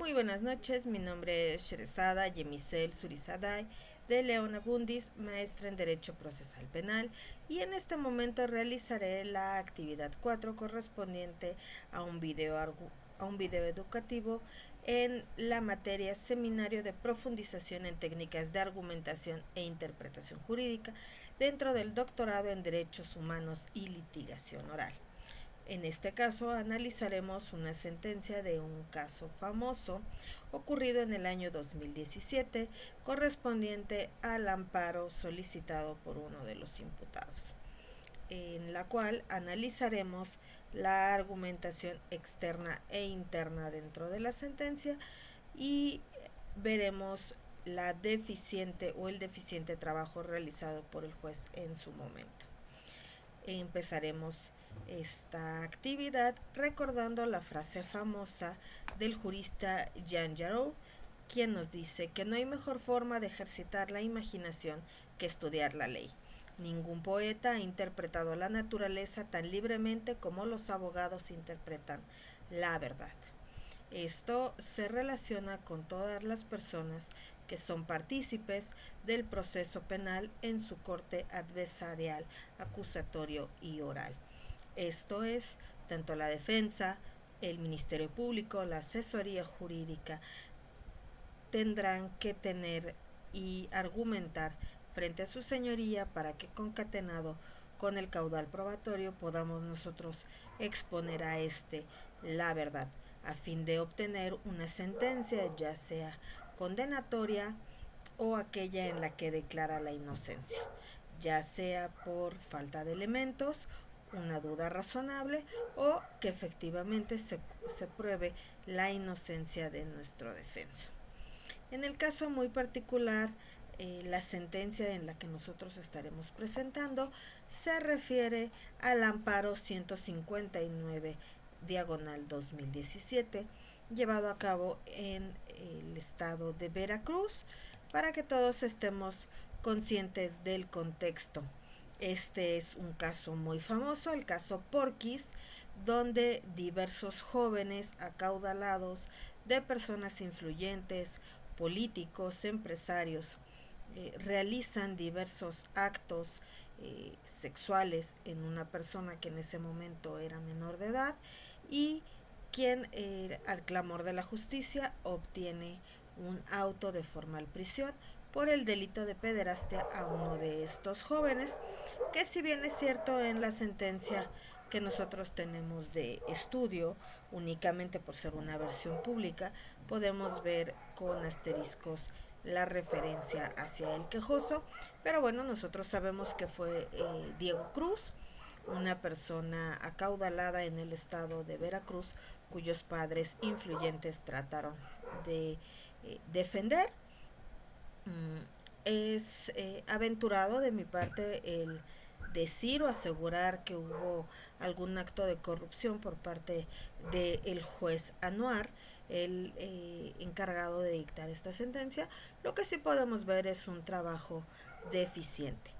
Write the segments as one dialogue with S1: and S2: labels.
S1: Muy buenas noches, mi nombre es Sherezada Yemisel Surizaday de León Abundis, maestra en Derecho Procesal Penal, y en este momento realizaré la actividad 4 correspondiente a un video educativo en la materia Seminario de Profundización en Técnicas de Argumentación e Interpretación Jurídica dentro del Doctorado en Derechos Humanos y Litigación Oral. En este caso analizaremos una sentencia de un caso famoso ocurrido en el año 2017 correspondiente al amparo solicitado por uno de los imputados, en la cual analizaremos la argumentación externa e interna dentro de la sentencia y veremos la deficiente o el deficiente trabajo realizado por el juez en su momento. Empezaremos esta actividad recordando la frase famosa del jurista Jean Jarreau, quien nos dice que no hay mejor forma de ejercitar la imaginación que estudiar la ley. Ningún poeta ha interpretado la naturaleza tan libremente como los abogados interpretan la verdad. Esto se relaciona con todas las personas que son partícipes del proceso penal en su corte adversarial, acusatorio y oral. Esto es, tanto la defensa, el Ministerio Público, la asesoría jurídica, tendrán que tener y argumentar frente a su señoría para que, concatenado con el caudal probatorio, podamos nosotros exponer a la verdad, a fin de obtener una sentencia, ya sea condenatoria o aquella en la que declara la inocencia, ya sea por falta de elementos, una duda razonable o que efectivamente se pruebe la inocencia de nuestro defenso. En el caso muy particular, la sentencia en la que nosotros estaremos presentando se refiere al amparo 159 diagonal 2017, llevado a cabo en el estado de Veracruz, para que todos estemos conscientes del contexto. Este es un caso muy famoso, el caso Porquis, donde diversos jóvenes acaudalados de personas influyentes, políticos, empresarios, realizan diversos actos sexuales en una persona que en ese momento era menor de edad, y quien al clamor de la justicia obtiene un auto de formal prisión por el delito de pederastia a uno de estos jóvenes, que si bien es cierto en la sentencia que nosotros tenemos de estudio, únicamente por ser una versión pública, podemos ver con asteriscos la referencia hacia el quejoso, pero bueno, nosotros sabemos que fue Diego Cruz, una persona acaudalada en el estado de Veracruz, cuyos padres influyentes trataron de defender. Es aventurado de mi parte el decir o asegurar que hubo algún acto de corrupción por parte del juez Anuar, el encargado de dictar esta sentencia. Lo que sí podemos ver es un trabajo deficiente.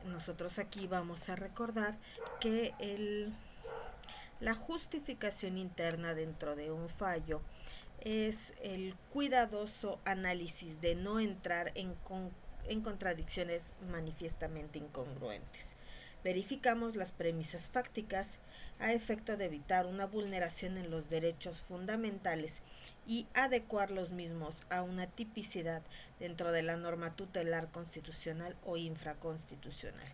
S1: Nosotros aquí vamos a recordar que la justificación interna dentro de un fallo es el cuidadoso análisis de no entrar en contradicciones manifiestamente incongruentes. Verificamos las premisas fácticas a efecto de evitar una vulneración en los derechos fundamentales y adecuar los mismos a una tipicidad dentro de la norma tutelar constitucional o infraconstitucional.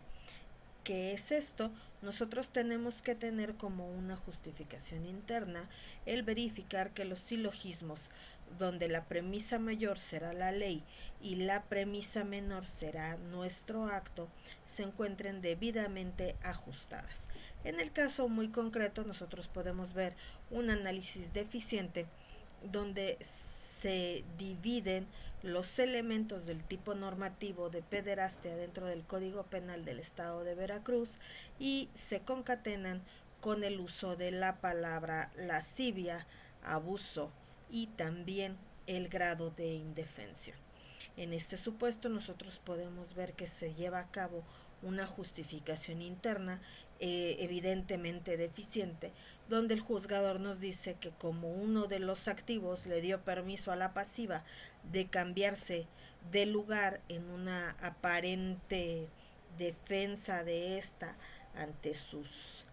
S1: ¿Qué es esto? Nosotros tenemos que tener como una justificación interna el verificar que los silogismos, donde la premisa mayor será la ley y la premisa menor será nuestro acto, se encuentren debidamente ajustadas. En el caso muy concreto, nosotros podemos ver un análisis deficiente donde se dividen los elementos del tipo normativo de pederastia dentro del Código Penal del Estado de Veracruz y se concatenan con el uso de la palabra lascivia, abuso y también el grado de indefensión. En este supuesto nosotros podemos ver que se lleva a cabo una justificación interna evidentemente deficiente, donde el juzgador nos dice que como uno de los activos le dio permiso a la pasiva de cambiarse de lugar en una aparente defensa de esta ante sus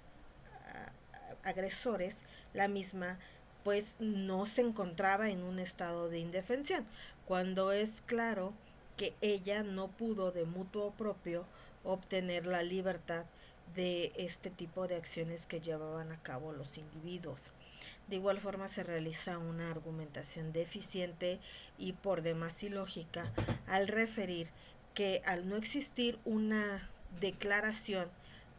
S1: agresores, la misma pues no se encontraba en un estado de indefensión, cuando es claro que ella no pudo de mutuo propio obtener la libertad de este tipo de acciones que llevaban a cabo los individuos. De igual forma se realiza una argumentación deficiente y por demás ilógica al referir que al no existir una declaración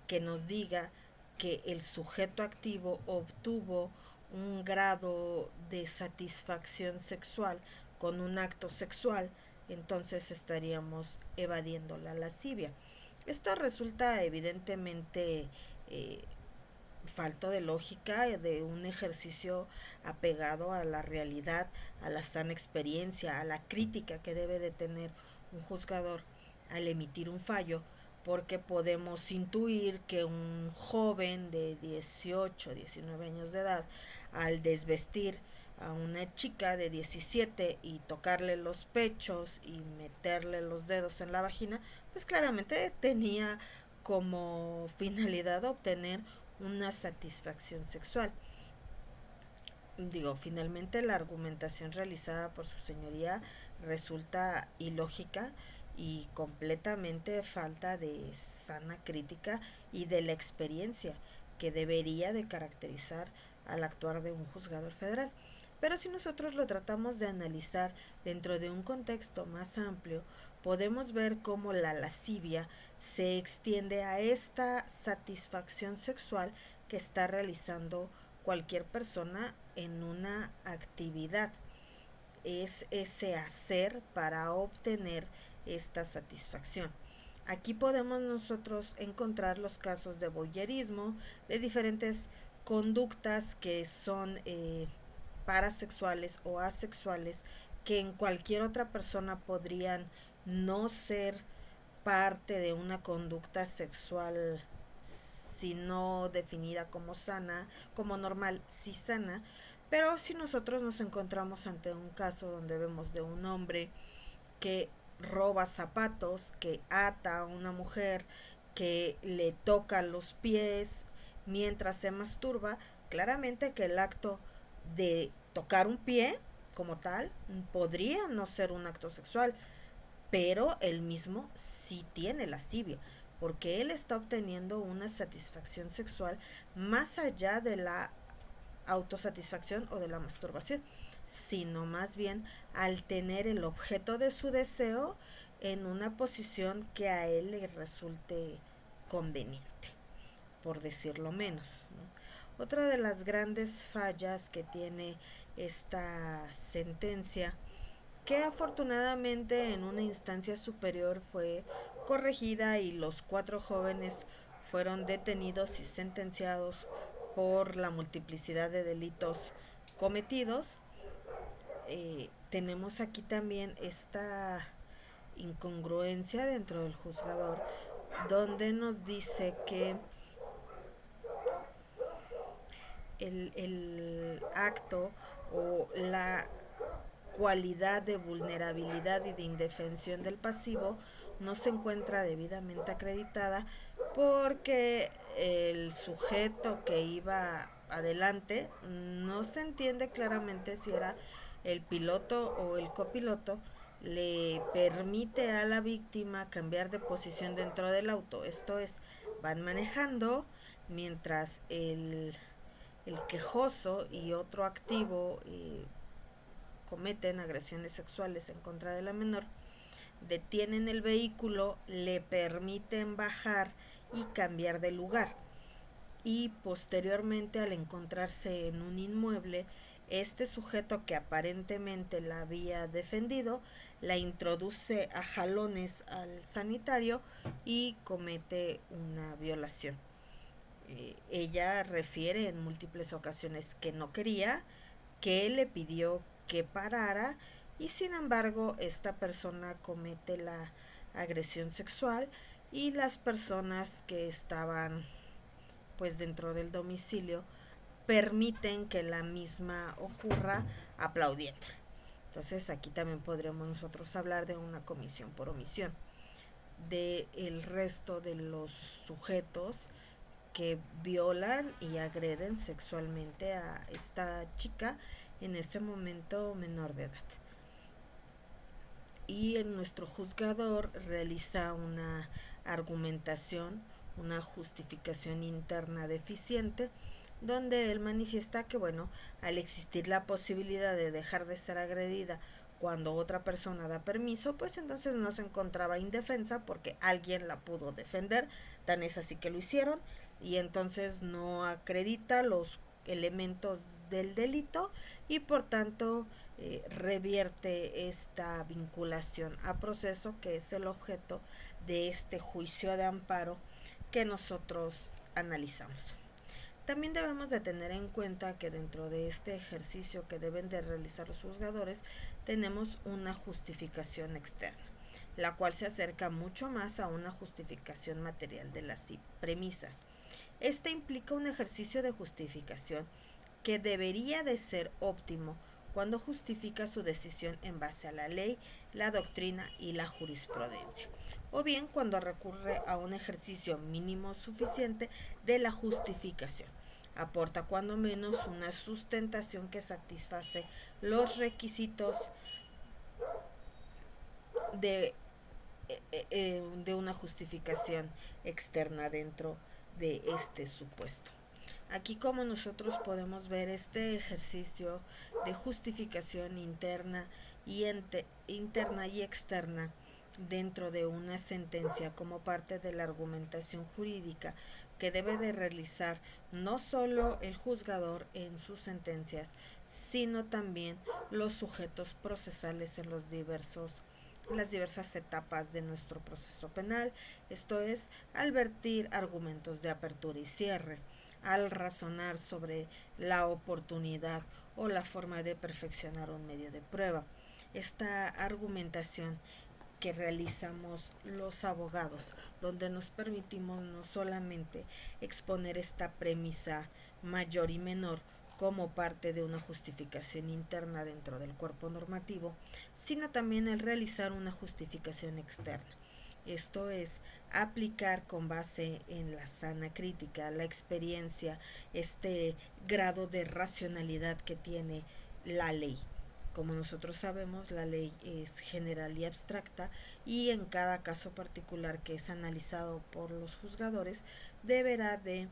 S1: que nos diga que el sujeto activo obtuvo un grado de satisfacción sexual con un acto sexual, entonces estaríamos evadiendo la lascivia. Esto resulta evidentemente falto de lógica, de un ejercicio apegado a la realidad, a la sana experiencia, a la crítica que debe de tener un juzgador al emitir un fallo, porque podemos intuir que un joven de 18, 19 años de edad, al desvestir a una chica de 17 y tocarle los pechos y meterle los dedos en la vagina, pues claramente tenía como finalidad obtener una satisfacción sexual. Digo, finalmente la argumentación realizada por su señoría resulta ilógica y completamente falta de sana crítica y de la experiencia que debería de caracterizar al actuar de un juzgador federal. Pero si nosotros lo tratamos de analizar dentro de un contexto más amplio, podemos ver cómo la lascivia se extiende a esta satisfacción sexual que está realizando cualquier persona en una actividad. Es ese hacer para obtener esta satisfacción. Aquí podemos nosotros encontrar los casos de voyerismo, de diferentes conductas que son parasexuales o asexuales, que en cualquier otra persona podrían no ser parte de una conducta sexual si no definida como sana, como normal, sí sana, pero si nosotros nos encontramos ante un caso donde vemos de un hombre que roba zapatos, que ata a una mujer, que le toca los pies mientras se masturba, claramente que el acto de tocar un pie como tal podría no ser un acto sexual, pero él mismo sí tiene lascivia, porque él está obteniendo una satisfacción sexual más allá de la autosatisfacción o de la masturbación, sino más bien al tener el objeto de su deseo en una posición que a él le resulte conveniente, por decirlo menos, ¿no? Otra de las grandes fallas que tiene esta sentencia, que afortunadamente en una instancia superior fue corregida y los 4 jóvenes fueron detenidos y sentenciados por la multiplicidad de delitos cometidos. Tenemos aquí también esta incongruencia dentro del juzgador, donde nos dice que el acto o la cualidad de vulnerabilidad y de indefensión del pasivo no se encuentra debidamente acreditada porque el sujeto que iba adelante no se entiende claramente si era el piloto o el copiloto, le permite a la víctima cambiar de posición dentro del auto. Esto es, van manejando mientras el quejoso y otro activo cometen agresiones sexuales en contra de la menor, detienen el vehículo, le permiten bajar y cambiar de lugar. Y posteriormente, al encontrarse en un inmueble, este sujeto que aparentemente la había defendido, la introduce a jalones al sanitario y comete una violación. Ella refiere en múltiples ocasiones que no quería, que le pidió que parara y sin embargo esta persona comete la agresión sexual y las personas que estaban pues dentro del domicilio permiten que la misma ocurra aplaudiendo. Entonces aquí también podremos nosotros hablar de una comisión por omisión. De el resto de los sujetos que violan y agreden sexualmente a esta chica en ese momento menor de edad. Y nuestro juzgador realiza una argumentación, una justificación interna deficiente, donde él manifiesta que, bueno, al existir la posibilidad de dejar de ser agredida cuando otra persona da permiso, pues entonces no se encontraba indefensa porque alguien la pudo defender, tan es así que lo hicieron, y entonces no acredita los elementos del delito y por tanto revierte esta vinculación a proceso, que es el objeto de este juicio de amparo que nosotros analizamos. También debemos de tener en cuenta que dentro de este ejercicio que deben de realizar los juzgadores tenemos una justificación externa, la cual se acerca mucho más a una justificación material de las premisas. Este implica un ejercicio de justificación que debería de ser óptimo cuando justifica su decisión en base a la ley, la doctrina y la jurisprudencia, o bien cuando recurre a un ejercicio mínimo suficiente de la justificación. Aporta cuando menos una sustentación que satisface los requisitos de, de una justificación externa dentro de este supuesto. Aquí como nosotros podemos ver este ejercicio de justificación interna y externa dentro de una sentencia como parte de la argumentación jurídica que debe de realizar no solo el juzgador en sus sentencias, sino también los sujetos procesales en las diversas etapas de nuestro proceso penal, esto es, al vertir argumentos de apertura y cierre, al razonar sobre la oportunidad o la forma de perfeccionar un medio de prueba. Esta argumentación que realizamos los abogados, donde nos permitimos no solamente exponer esta premisa mayor y menor como parte de una justificación interna dentro del cuerpo normativo, sino también el realizar una justificación externa. Esto es, aplicar con base en la sana crítica, la experiencia, este grado de racionalidad que tiene la ley. Como nosotros sabemos, la ley es general y abstracta y en cada caso particular que es analizado por los juzgadores deberá de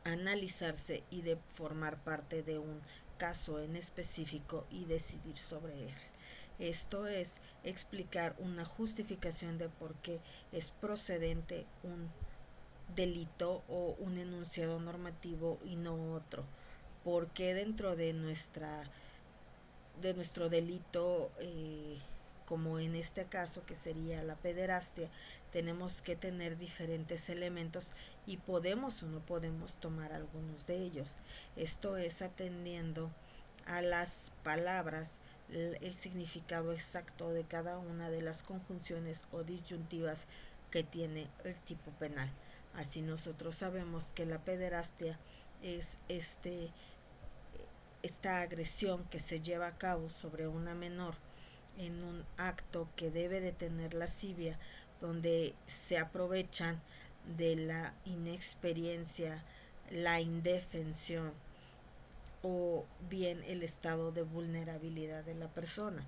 S1: analizarse y de formar parte de un caso en específico y decidir sobre él. Esto es explicar una justificación de por qué es procedente un delito o un enunciado normativo y no otro. Por qué dentro de nuestro delito, como en este caso que sería la pederastia, tenemos que tener diferentes elementos y podemos o no podemos tomar algunos de ellos. Esto es atendiendo a las palabras, el significado exacto de cada una de las conjunciones o disyuntivas que tiene el tipo penal. Así nosotros sabemos que la pederastia es esta agresión que se lleva a cabo sobre una menor en un acto que debe de tener lascivia, donde se aprovechan de la inexperiencia, la indefensión o bien el estado de vulnerabilidad de la persona,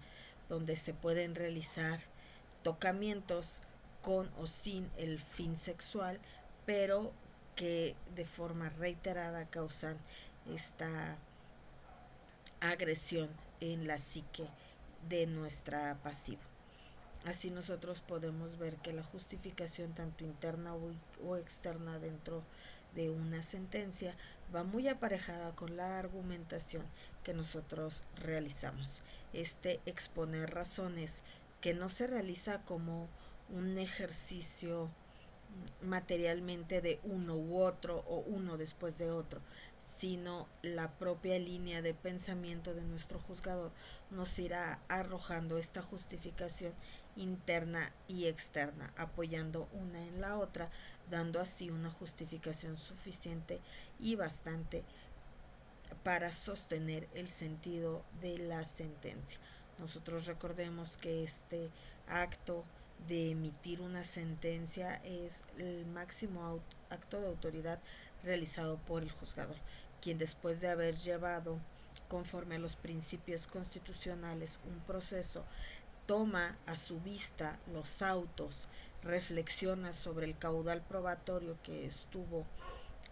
S1: donde se pueden realizar tocamientos con o sin el fin sexual, pero que de forma reiterada causan esta agresión en la psique de nuestra pasiva. Así nosotros podemos ver que la justificación tanto interna o externa dentro de una sentencia va muy aparejada con la argumentación que nosotros realizamos. Este exponer razones que no se realiza como un ejercicio materialmente de uno u otro o uno después de otro, sino la propia línea de pensamiento de nuestro juzgador nos irá arrojando esta justificación interna y externa, apoyando una en la otra dando así una justificación suficiente y bastante para sostener el sentido de la sentencia. Nosotros recordemos que este acto de emitir una sentencia es el máximo acto de autoridad realizado por el juzgador, quien después de haber llevado conforme a los principios constitucionales un proceso, toma a su vista los autos, reflexiona sobre el caudal probatorio que estuvo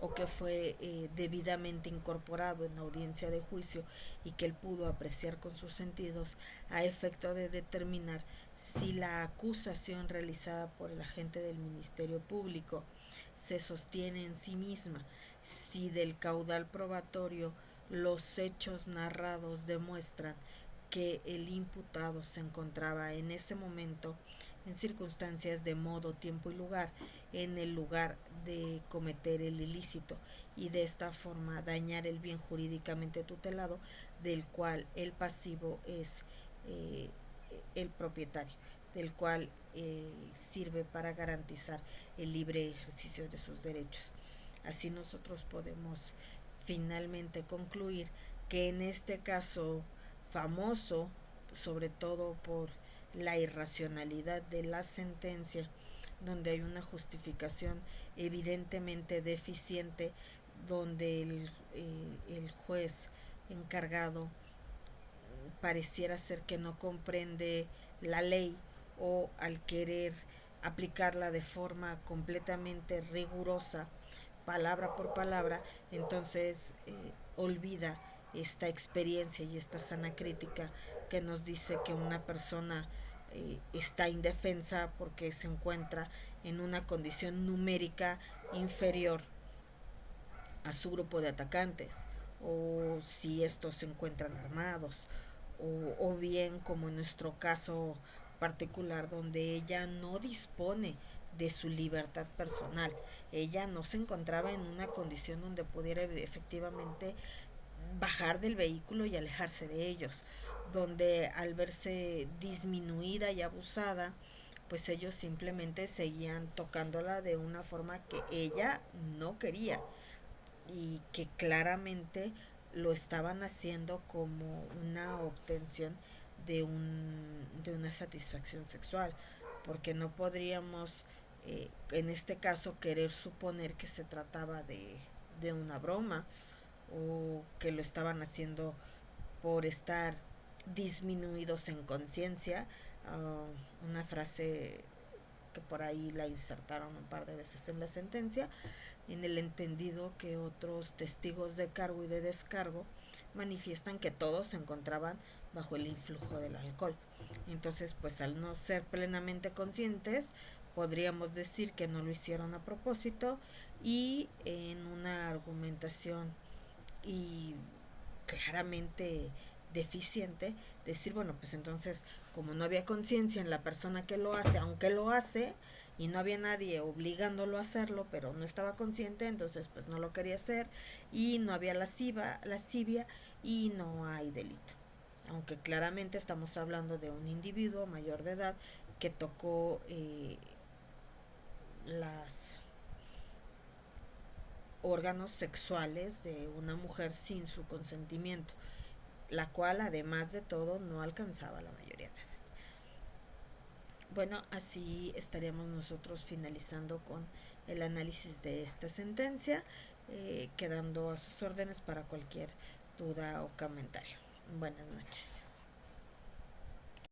S1: o que fue debidamente incorporado en la audiencia de juicio y que él pudo apreciar con sus sentidos a efecto de determinar si la acusación realizada por el agente del Ministerio Público se sostiene en sí misma, si del caudal probatorio los hechos narrados demuestran que el imputado se encontraba en ese momento en circunstancias de modo, tiempo y lugar en el lugar de cometer el ilícito y de esta forma dañar el bien jurídicamente tutelado del cual el pasivo es el propietario, del cual sirve para garantizar el libre ejercicio de sus derechos. Así nosotros podemos finalmente concluir que en este caso famoso, sobre todo por la irracionalidad de la sentencia, donde hay una justificación evidentemente deficiente, donde el juez encargado pareciera ser que no comprende la ley o al querer aplicarla de forma completamente rigurosa, palabra por palabra, entonces olvida esta experiencia y esta sana crítica que nos dice que una persona está indefensa porque se encuentra en una condición numérica inferior a su grupo de atacantes, o si estos se encuentran armados, o bien como en nuestro caso particular donde ella no dispone de su libertad personal. Ella no se encontraba en una condición donde pudiera efectivamente bajar del vehículo y alejarse de ellos, donde al verse disminuida y abusada, pues ellos simplemente seguían tocándola de una forma que ella no quería y que claramente lo estaban haciendo como una obtención de una satisfacción sexual, porque no podríamos en este caso querer suponer que se trataba de una broma o que lo estaban haciendo por estar disminuidos en conciencia. Una frase que por ahí la insertaron un par de veces en la sentencia, en el entendido que otros testigos de cargo y de descargo manifiestan que todos se encontraban bajo el influjo del alcohol. Entonces, pues al no ser plenamente conscientes, podríamos decir que no lo hicieron a propósito y en una argumentación y claramente deficiente, decir, bueno, pues entonces, como no había conciencia en la persona que lo hace, aunque lo hace, y no había nadie obligándolo a hacerlo, pero no estaba consciente, entonces pues no lo quería hacer, y no había lascivia, y no hay delito. Aunque claramente estamos hablando de un individuo mayor de edad que tocó las órganos sexuales de una mujer sin su consentimiento, la cual además de todo no alcanzaba la mayoría de edad. Bueno, así estaríamos nosotros finalizando con el análisis de esta sentencia, quedando a sus órdenes para cualquier duda o comentario. Buenas noches.